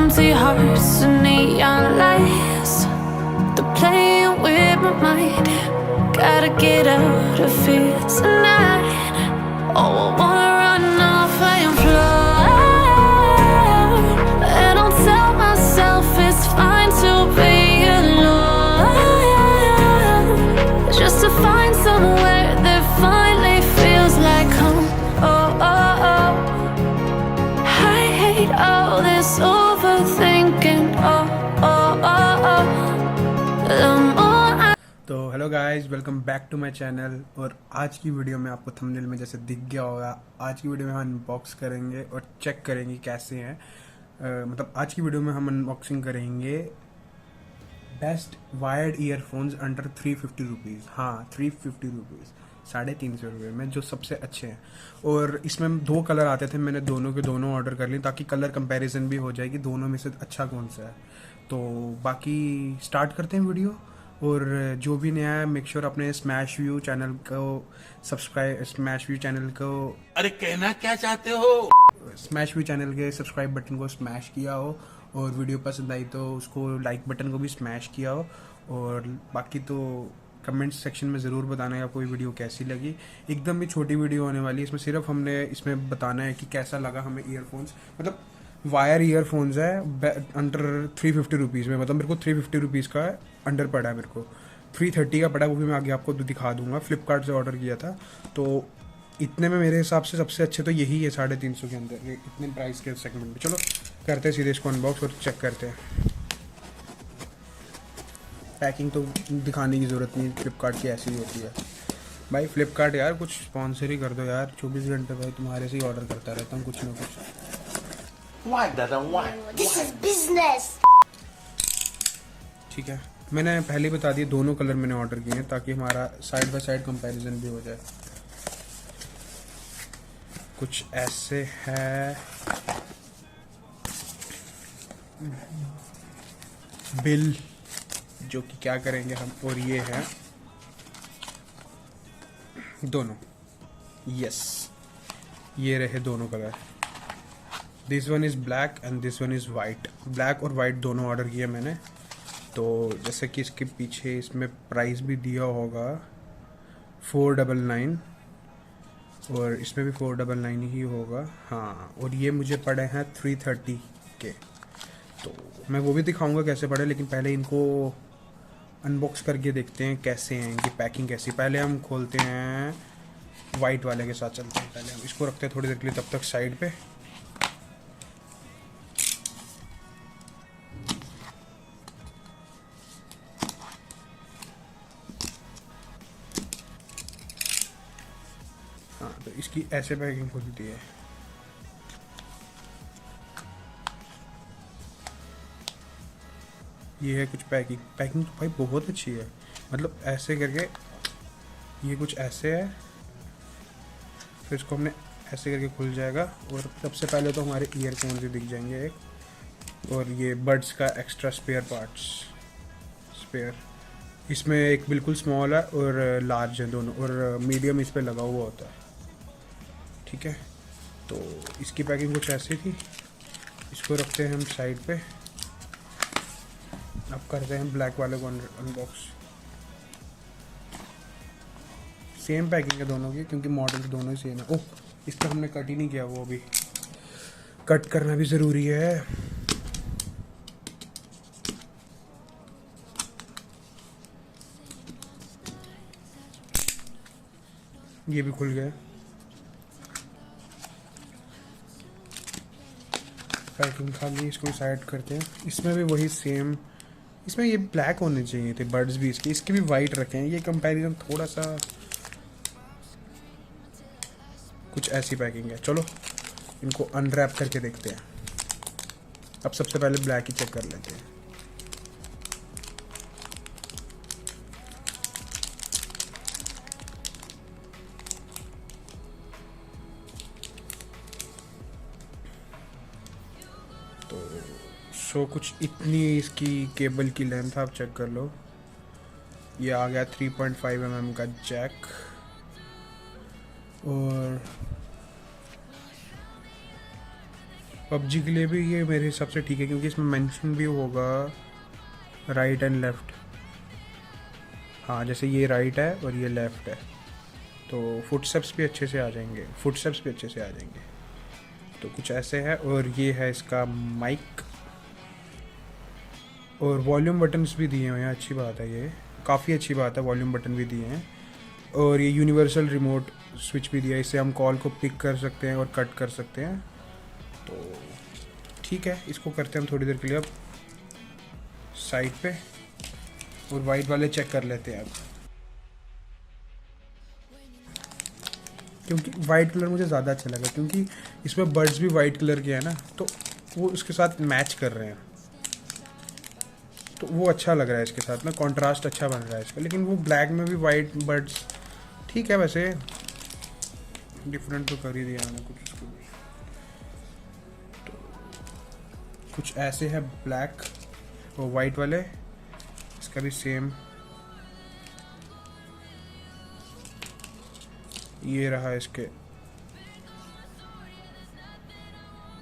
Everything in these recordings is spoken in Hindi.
empty hearts and neon lights. They're playing with my mind. Gotta get out of here tonight. Oh, I wanna run off and fly. And I'll tell myself it's fine to be alone, just to find somewhere that finally feels like home. Oh, oh, oh. I hate all this overthinking. Oh, oh, oh, oh. The more I... तो hello guys, welcome back to my channel. और आज की वीडियो में आपको थंबनेल में जैसे दिख गया होगा, आज की वीडियो में हम अनबॉक्स करेंगे और चेक करेंगे कैसे हैं। मतलब आज की वीडियो में हम अनबॉक्सिंग करेंगे best wired earphones under 350 rupees. हाँ, 350 रुपीज़, 350 रुपये में जो सबसे अच्छे हैं। और इसमें दो कलर आते थे, मैंने दोनों के दोनों ऑर्डर कर लिए ताकि कलर कंपैरिजन भी हो जाए कि दोनों में से अच्छा कौन सा है। तो बाकी स्टार्ट करते हैं वीडियो। और जो भी नया है, मेक श्योर अपने स्मैश व्यू चैनल को सब्सक्राइब, स्मैश व्यू चैनल को, अरे कहना क्या चाहते हो, स्मैश व्यू चैनल के सब्सक्राइब बटन को स्मैश किया हो, और वीडियो पसंद आई तो उसको लाइक बटन को भी स्मैश किया हो। और बाकी तो कमेंट सेक्शन में ज़रूर बताना है आपको ये वीडियो कैसी लगी। एकदम ही छोटी वीडियो होने वाली है, इसमें सिर्फ हमने इसमें बताना है कि कैसा लगा हमें ईयरफोन्स। मतलब वायर ईयरफोन्स है अंडर 350 रुपीज़ में। मतलब मेरे को 350 रुपीज़ का अंडर पड़ा है, मेरे को 330 का पड़ा है, वो भी मैं आगे आपको दिखा दूंगा। फ्लिपकार्ट से ऑर्डर किया था, तो इतने में मेरे हिसाब से सबसे अच्छे तो यही है 350 के अंदर, इतने प्राइस के सेगमेंट में। चलो करते हैं सीधे इसको अनबॉक्स और चेक करते हैं। पैकिंग तो दिखाने की ज़रूरत नहीं, फ्लिपकार्ट की ऐसी ही होती है भाई। फ्लिपकार्ट यार कुछ स्पॉन्सर ही कर दो यार, 24 घंटे भाई तुम्हारे से ही ऑर्डर करता रहता हूँ कुछ ना कुछ। Why दादा why? This is business. ठीक है, मैंने पहले बता दिया दोनों कलर मैंने ऑर्डर किए हैं ताकि हमारा साइड बाय साइड कंपैरिजन भी हो जाए। कुछ ऐसे है, बिल जो कि क्या करेंगे हम, और ये है दोनों। यस, ये रहे दोनों colour. This one is black and this one is white. Black और वाइट दोनों ऑर्डर किए मैंने। तो जैसे कि इसके पीछे इसमें प्राइस भी दिया होगा 499, और इसमें भी 499 ही होगा। हाँ, और ये मुझे पड़े हैं 330 के। तो मैं वो भी दिखाऊंगा कैसे पड़े, लेकिन पहले इनको अनबॉक्स करके देखते हैं कैसे हैं, इनकी पैकिंग कैसी। पहले हम खोलते हैं वाइट वाले के साथ, चलते हैं। पहले हम इसको रखते हैं थोड़ी देर के लिए तब तक साइड पे। हाँ, तो इसकी ऐसे पैकिंग खुलती है। ये है कुछ पैकिंग। पैकिंग तो भाई बहुत अच्छी है, मतलब ऐसे करके ये कुछ ऐसे है, फिर इसको हमने ऐसे करके खुल जाएगा। और सबसे पहले तो हमारे ईयरफोन से दिख जाएंगे एक, और ये बड्स का एक्स्ट्रा स्पेयर पार्ट्स। स्पेयर इसमें एक बिल्कुल स्मॉल है और लार्ज है दोनों, और मीडियम इस पर लगा हुआ होता है। ठीक है, तो इसकी पैकिंग कुछ ऐसी थी। इसको रखते हैं हम साइड पे। अब करते हैं ब्लैक वाले को अनबॉक्स। सेम पैकिंग है दोनों की, क्योंकि मॉडल दोनों ही सेम है। ओह, इसका हमने कट ही नहीं किया, वो अभी कट करना भी ज़रूरी है। ये भी खुल गया। पैकिंग खाली, इसको साइड करते हैं। इसमें भी वही सेम, इसमें ये ब्लैक होने चाहिए थे बर्ड्स भी, इसके भी वाइट रखे हैं। ये कंपैरिजन थोड़ा सा कुछ ऐसी पैकिंग है। चलो इनको अनरैप करके देखते हैं। अब सबसे पहले ब्लैक ही चेक कर लेते हैं। सो कुछ इतनी इसकी केबल की लेंथ आप चेक कर लो। ये आ गया 3.5 mm का जैक, और पबजी के लिए भी ये मेरे हिसाब से ठीक है, क्योंकि इसमें मेंशन भी होगा राइट एंड लेफ़्ट। हाँ, जैसे ये राइट है और ये लेफ़्ट है, तो फुटस्टेप्स भी अच्छे से आ जाएंगे, तो कुछ ऐसे है। और ये है इसका माइक, और वॉल्यूम बटन्स भी दिए हुए हैं, अच्छी बात है, ये काफ़ी अच्छी बात है, वॉल्यूम बटन भी दिए हैं। और ये यूनिवर्सल रिमोट स्विच भी दिया है, इससे हम कॉल को पिक कर सकते हैं और कट कर सकते हैं। तो ठीक है, इसको करते हैं हम थोड़ी देर के लिए अब साइड पे, और वाइट वाले चेक कर लेते हैं अब, क्योंकि वाइट कलर मुझे ज़्यादा अच्छा लगा, क्योंकि इसमें बर्ड्स भी वाइट कलर के हैं ना, तो वो उसके साथ मैच कर रहे हैं, तो वो अच्छा लग रहा है इसके साथ ना, कंट्रास्ट अच्छा बन रहा है इसका। लेकिन वो ब्लैक में भी वाइट बर्ड्स ठीक है, वैसे डिफरेंट तो कर ही दिया मैंने कुछ उसको भी। तो कुछ ऐसे है ब्लैक और वाइट वाले, इसका भी सेम। ये रहा इसके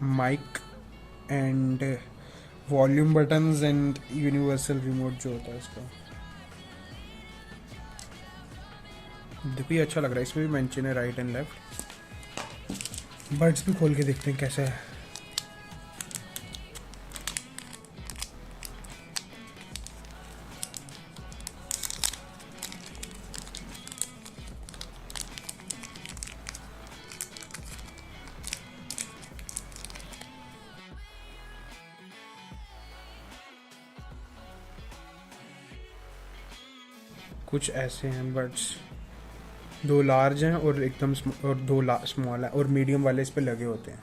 mic and volume buttons and universal remote जो होता है इसका, देखो ये अच्छा लग रहा है, इसमें भी मेंशन है राइट एंड लेफ्ट। बर्ड्स भी खोल के देखते हैं कैसा है। कुछ ऐसे हैं बर्ड्स, दो लार्ज हैं और एकदम और दो स्मॉल है, और मीडियम वाले इस पे लगे होते हैं,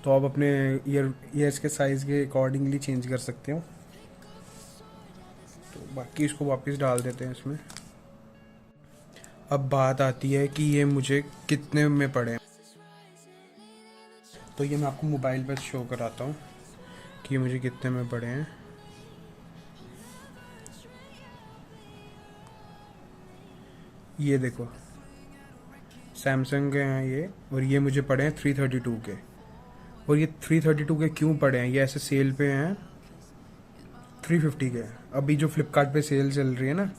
तो आप अपने ईयर्स के साइज़ के अकॉर्डिंगली चेंज कर सकते हो। तो बाकी इसको वापस डाल देते हैं इसमें। अब बात आती है कि ये मुझे कितने में पड़े, तो ये मैं आपको मोबाइल पर शो कराता हूँ कि ये मुझे कितने में पड़े हैं। ये देखो सैमसंग के हैं ये, और ये मुझे पड़े हैं 332 के। और ये 332 के क्यों पड़े हैं, ये ऐसे सेल पे हैं 350 के। अभी जो फ्लिपकार्ट पे सेल चल रही है ना,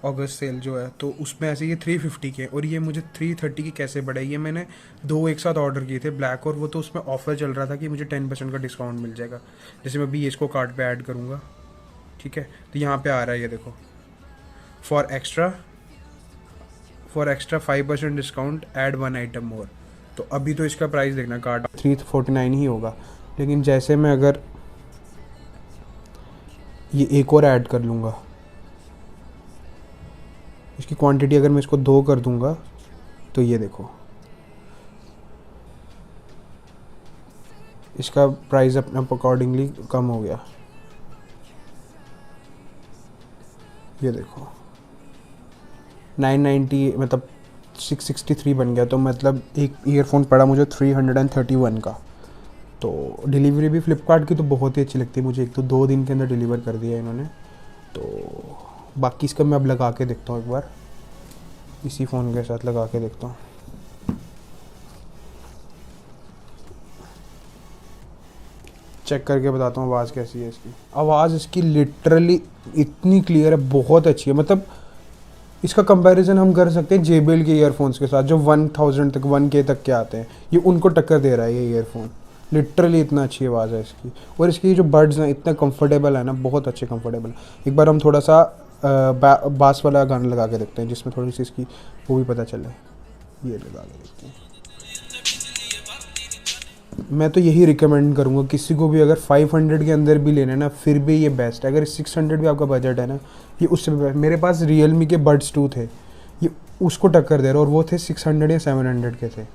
अगस्त सेल जो है, तो उसमें ऐसे ये 350 के, और ये मुझे 330 के कैसे पड़े। ये मैंने दो एक साथ ऑर्डर किए थे ब्लैक, और वो तो उसमें ऑफर चल रहा था कि मुझे 10% का डिस्काउंट मिल जाएगा। जैसे मैं अभी इसको कार्ट पे ऐड करूँगा, ठीक है, तो यहाँ पे आ रहा है, ये देखो for extra 5% discount add 1 item more. तो अभी तो इसका प्राइस देखना, कार्ड 349 ही होगा, लेकिन जैसे मैं अगर ये एक और ऐड कर लूँगा, इसकी क्वांटिटी अगर मैं इसको 2 कर दूँगा, तो ये देखो इसका प्राइस अपने अकॉर्डिंगली कम हो गया। ये देखो 990 मतलब 663 बन गया। तो मतलब एक ईयरफोन पड़ा मुझे 331 का। तो डिलीवरी भी फ्लिपकार्ट की तो बहुत ही अच्छी लगती है मुझे, एक तो 2 दिन के अंदर डिलीवर कर दिया इन्होंने। तो बाकी इसका मैं अब लगा के देखता हूँ, एक बार इसी फ़ोन के साथ लगा के देखता हूँ। चेक करके बताता हूँ आवाज़ कैसी है इसकी। आवाज़ इसकी लिटरली इतनी क्लियर है, बहुत अच्छी है। मतलब इसका कंपैरिजन हम कर सकते हैं JBL के ईयरफोन्स के साथ जो 1000 तक 1K तक के आते हैं, ये उनको टक्कर दे रहा है ये ईयरफोन। लिटरली इतना अच्छी आवाज़ है इसकी, और इसकी जो बड्स हैं इतना कंफर्टेबल है ना, बहुत अच्छे कंफर्टेबल। एक बार हम थोड़ा सा बास वाला गाना लगा के देखते हैं जिसमें थोड़ी सी इसकी वो भी पता चले। ये लगा के देखते हैं। मैं तो यही रिकमेंड करूँगा किसी को भी, अगर 500 के अंदर भी लेना है ना, फिर भी ये बेस्ट है। अगर 600 भी आपका बजट है ना, ये उससे भी। मेरे पास Realme के बड्स 2 थे, ये उसको टक्कर दे रहे, और वो थे 600 या 700 के थे।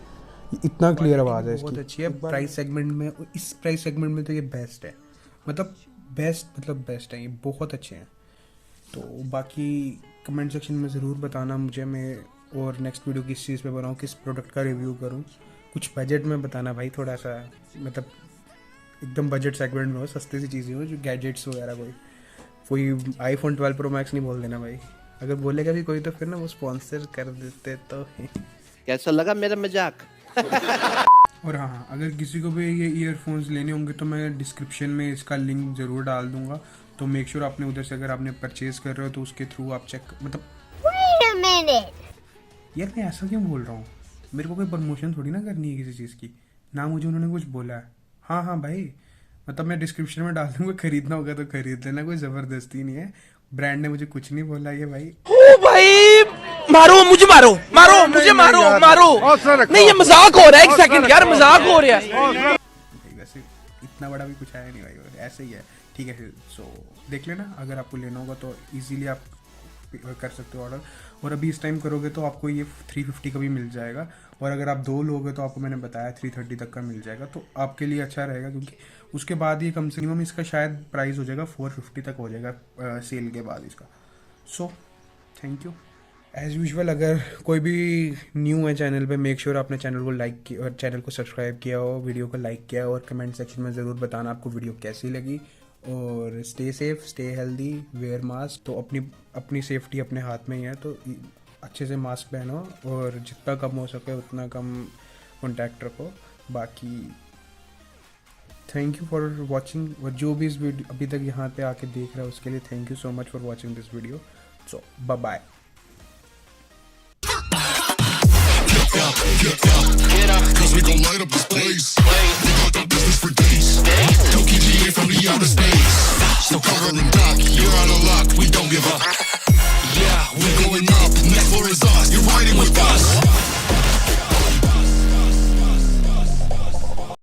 इतना क्लियर आवाज़ है इसकी, बहुत अच्छी है। प्राइस सेगमेंट में, इस प्राइस सेगमेंट में तो ये बेस्ट है, मतलब बेस्ट है, ये बहुत अच्छे हैं। तो बाकी कमेंट सेक्शन में ज़रूर बताना मुझे, मैं और नेक्स्ट वीडियो किस चीज़ पे बनाऊँ, किस प्रोडक्ट का रिव्यू करूँ। कुछ बजट में बताना भाई, थोड़ा सा मतलब एकदम बजट सेगमेंट में हो, सस्ती सी चीज़ें हो, जो गैजेट्स वगैरह। कोई iPhone 12 Pro Max नहीं बोल देना भाई, अगर बोलेगा भी कोई तो फिर ना वो स्पॉन्सर कर देते तो। कैसा लगा मेरा मजाक? और हाँ, अगर किसी को भी ये ईयरफोन्स लेने होंगे तो मैं डिस्क्रिप्शन में इसका लिंक ज़रूर डाल दूंगा, तो मेक श्योर आपने उधर से अगर आपने परचेज़ कर रहे हो तो उसके थ्रू आप चेक, मतलब Wait a minute. यार मैं ऐसा क्यों बोल रहा हूँ, मेरे को कोई प्रमोशन थोड़ी ना करनी है किसी चीज़ की, ना मुझे उन्होंने कुछ बोला है। हाँ हाँ भाई, मतलब मैं डिस्क्रिप्शन में डाल दूंगा, खरीदना होगा तो खरीद लेना, कोई ज़बरदस्ती नहीं है, ब्रांड ने मुझे कुछ नहीं बोला ये भाई। ओ भाई, मारो मुझे, मारो मुझे, मारो नहीं, ये मजाक हो रहा है, एक सेकंड यार, मजाक हो रहा है भाई वैसे इतना बड़ा भी कुछ आया नहीं भाई, ऐसे ही है, ठीक है। सो देख लेना, अगर आपको लेना होगा तो इजीली आप कर सकते हो ऑर्डर, और अभी इस टाइम करोगे तो आपको ये 350 का भी मिल जाएगा, और अगर आप 2 लोगे तो आपको मैंने बताया 330 तक का मिल जाएगा, तो आपके लिए अच्छा रहेगा, क्योंकि उसके बाद ये कम से कम इसका शायद प्राइस हो जाएगा 450 तक हो जाएगा सेल के बाद इसका। So thank you as usual. अगर कोई भी न्यू है चैनल पे, मेक श्योर आपने चैनल को लाइक किया और चैनल को सब्सक्राइब किया हो, वीडियो को लाइक किया हो, और कमेंट सेक्शन में ज़रूर बताना आपको वीडियो कैसी लगी, और stay safe, stay healthy, wear mask. तो अपनी सेफ्टी अपने हाथ में ही है, तो अच्छे से मास्क पहनो, और जितना कम हो सके उतना कम कॉन्टैक्ट रखो। बाकी थैंक यू फॉर वॉचिंग, और जो भी इस वीडियो अभी तक यहाँ पे आके देख रहा है उसके लिए thank you so much for watching this video. So bye bye. Cause we gon' light up this place. We got that business for days. Tokyo GA from the outer space.